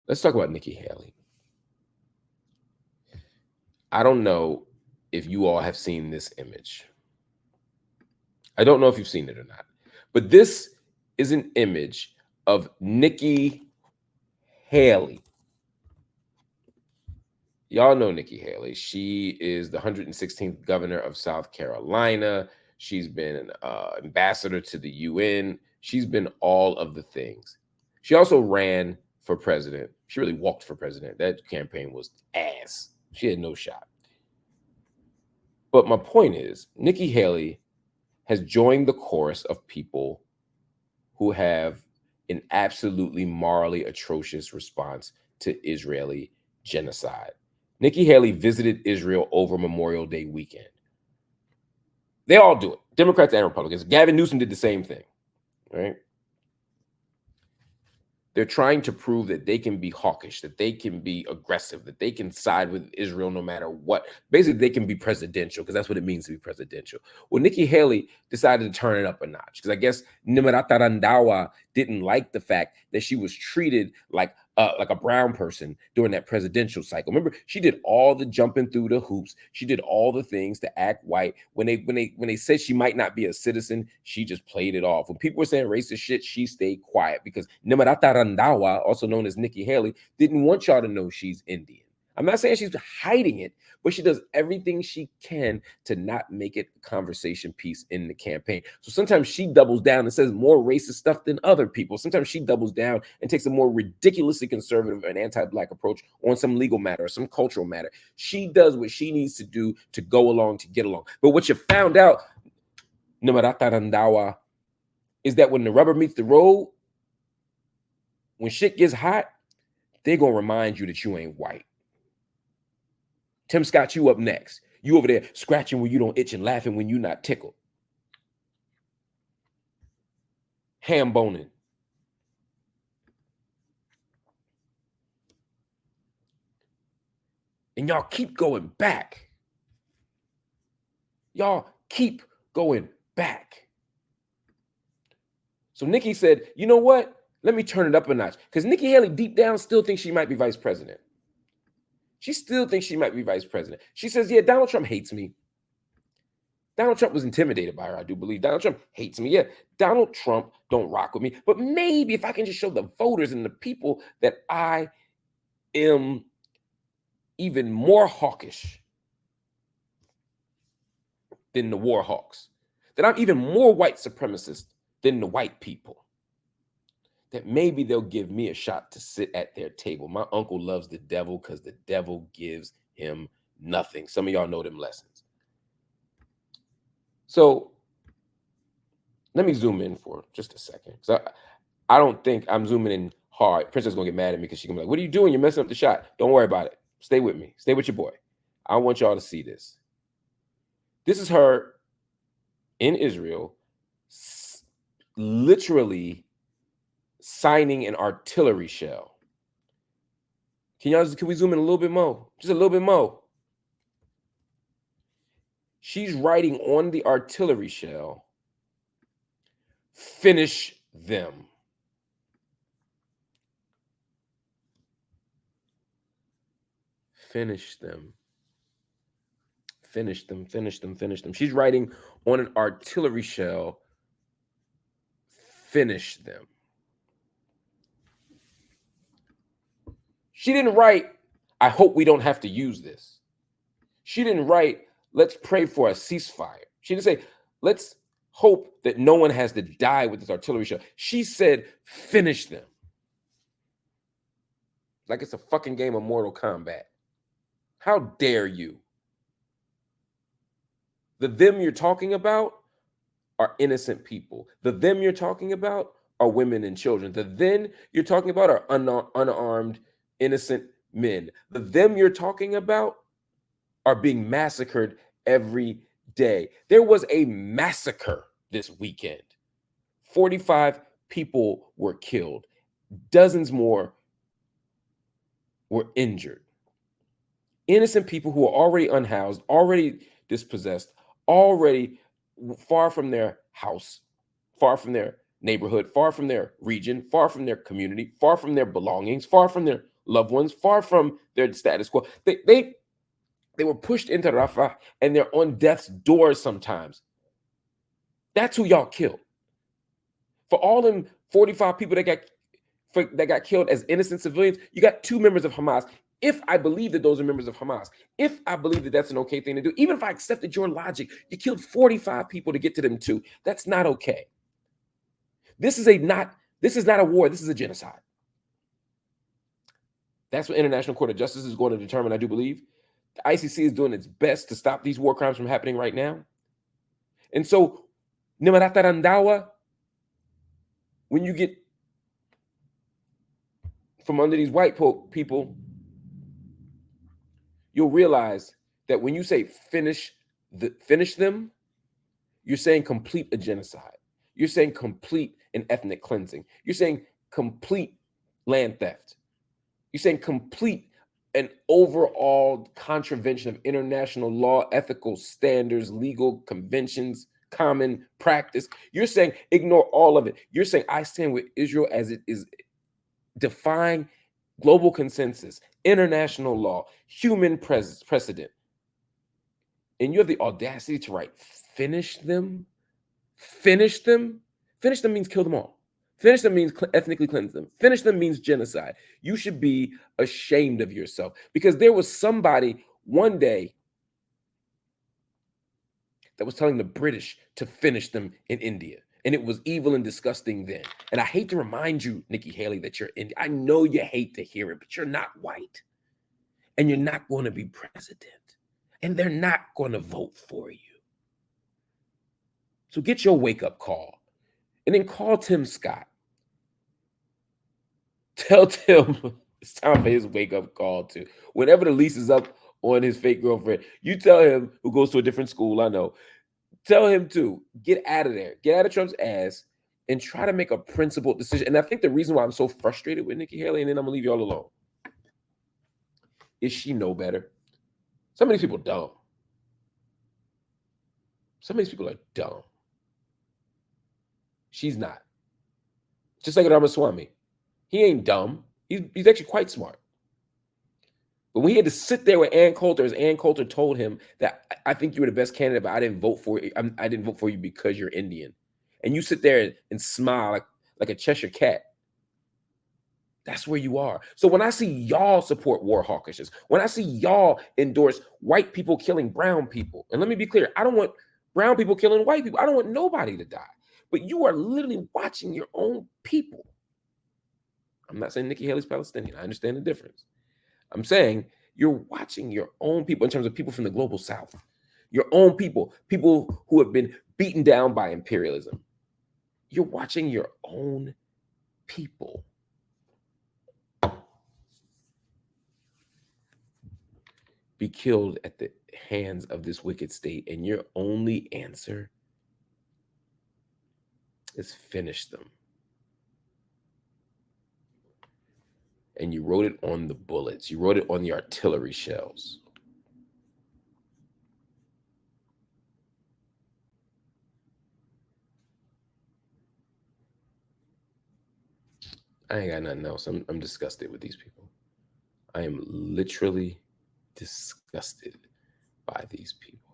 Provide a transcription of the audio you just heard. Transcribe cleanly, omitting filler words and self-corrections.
Let's talk about Nikki Haley. I don't know if you all have seen this image. I don't know if you've seen it or not, but this is an image of Nikki Haley. Y'all know Nikki Haley. She is the 116th governor of South Carolina. She's been an ambassador to the UN. She's been all of the things. She also ran for president. She really walked for president. That campaign was ass. She had no shot. But my point is, Nikki Haley has joined the chorus of people who have an absolutely morally atrocious response to Israeli genocide. Nikki Haley visited Israel over Memorial Day weekend. They all do it, Democrats and Republicans. Gavin Newsom did the same thing, right? They're trying to prove that they can be hawkish, that they can be aggressive, that they can side with Israel no matter what. Basically, they can be presidential, because that's what it means to be presidential. Well, Nikki Haley decided to turn it up a notch, because I guess Nimrata Randawa didn't like the fact that she was treated like a brown person during that presidential cycle. Remember, she did all the jumping through the hoops. She did all the things to act white. When they said she might not be a citizen, she just played it off. When people were saying racist shit, she stayed quiet, because Nimrata Randawa, also known as Nikki Haley, didn't want y'all to know she's Indian. I'm not saying she's hiding it, but she does everything she can to not make it a conversation piece in the campaign. So sometimes she doubles down and says more racist stuff than other people. Sometimes she doubles down and takes a more ridiculously conservative and anti-Black approach on some legal matter or some cultural matter. She does what she needs to do to go along, to get along. But what you found out, Nimrata Randawa, is that when the rubber meets the road, when shit gets hot, they're going to remind you that you ain't white. Tim Scott, you up next. You over there scratching when you don't itch and laughing when you're not tickled. Ham boning. And y'all keep going back. Y'all keep going back. So Nikki said, you know what? Let me turn it up a notch. Because Nikki Haley deep down still thinks she might be vice president. She still thinks she might be vice president. She says, yeah, Donald Trump hates me. Donald Trump was intimidated by her, I do believe. Donald Trump hates me. Yeah, Donald Trump don't rock with me. But maybe if I can just show the voters and the people that I am even more hawkish than the war hawks, that I'm even more white supremacist than the white people, that maybe they'll give me a shot to sit at their table. My uncle loves the devil because the devil gives him nothing. Some of y'all know them lessons. So let me zoom in for just a second. So I don't think I'm zooming in hard. Princess is going to get mad at me because she's going to be like, what are you doing? You're messing up the shot. Don't worry about it. Stay with me. Stay with your boy. I want y'all to see this. This is her in Israel, literally signing an artillery shell. Can we zoom in a little bit more? Just a little bit more. She's writing on the artillery shell, finish them. Finish them. Finish them, finish them, finish them. She's writing on an artillery shell, finish them. She didn't write, I hope we don't have to use this. She didn't write, let's pray for a ceasefire. She didn't say, let's hope that no one has to die with this artillery shell. She said, finish them. Like it's a fucking game of Mortal Kombat. How dare you? The them you're talking about are innocent people. The them you're talking about are women and children. The them you're talking about are unarmed, innocent men. The them you're talking about are being massacred every day. There was a massacre this weekend. 45 people were killed. Dozens more were injured. Innocent people who are already unhoused, already dispossessed, already far from their house, far from their neighborhood, far from their region, far from their community, far from their belongings, far from their loved ones, far from their status quo. They were pushed into Rafah, and they're on death's door sometimes. That's who y'all killed. For all them 45 people that got killed as innocent civilians, you got 2 members of Hamas. If I believe that those are members of Hamas, if I believe that that's an okay thing to do, even if I accepted your logic, you killed 45 people to get to them too. That's not okay. This is not a war. This is a genocide. That's what International Court of Justice is going to determine, I do believe. The ICC is doing its best to stop these war crimes from happening right now. And so, Nimaratarandawa, when you get from under these white people, you'll realize that when you say finish them, you're saying complete a genocide. You're saying complete an ethnic cleansing. You're saying complete land theft. You're saying complete an overall contravention of international law, ethical standards, legal conventions, common practice. You're saying ignore all of it. You're saying I stand with Israel as it is defying global consensus, international law, human precedent. And you have the audacity to write, finish them? Finish them? Finish them means kill them all. Finish them means ethnically cleanse them. Finish them means genocide. You should be ashamed of yourself, because there was somebody one day that was telling the British to finish them in India. And it was evil and disgusting then. And I hate to remind you, Nikki Haley, that you're Indian. I know you hate to hear it, but you're not white. And you're not going to be president. And they're not going to vote for you. So get your wake-up call. And then call Tim Scott. Tell Tim it's time for his wake-up call too. Whenever the lease is up on his fake girlfriend, you tell him, who goes to a different school, I know, tell him to get out of there, get out of Trump's ass, and try to make a principled decision. And I think the reason why I'm so frustrated with Nikki Haley, and then I'm gonna leave you all alone, is she know better. Some of these people dumb. Some of these people are dumb. She's not. Just like Ramaswamy. He ain't dumb. He's actually quite smart. But when he had to sit there with Ann Coulter, as Ann Coulter told him that I think you were the best candidate, but I didn't vote for you. I didn't vote for you because you're Indian. And you sit there and smile like a Cheshire cat. That's where you are. So when I see y'all support war hawkishes, when I see y'all endorse white people killing brown people, and let me be clear, I don't want brown people killing white people. I don't want nobody to die. But you are literally watching your own people. I'm not saying Nikki Haley's Palestinian. I understand the difference. I'm saying you're watching your own people in terms of people from the global south, your own people who have been beaten down by imperialism. You're watching your own people be killed at the hands of this wicked state, and your only answer is finish them. And you wrote it on the bullets. You wrote it on the artillery shells. I ain't got nothing else. I'm disgusted with these people. I am literally disgusted by these people.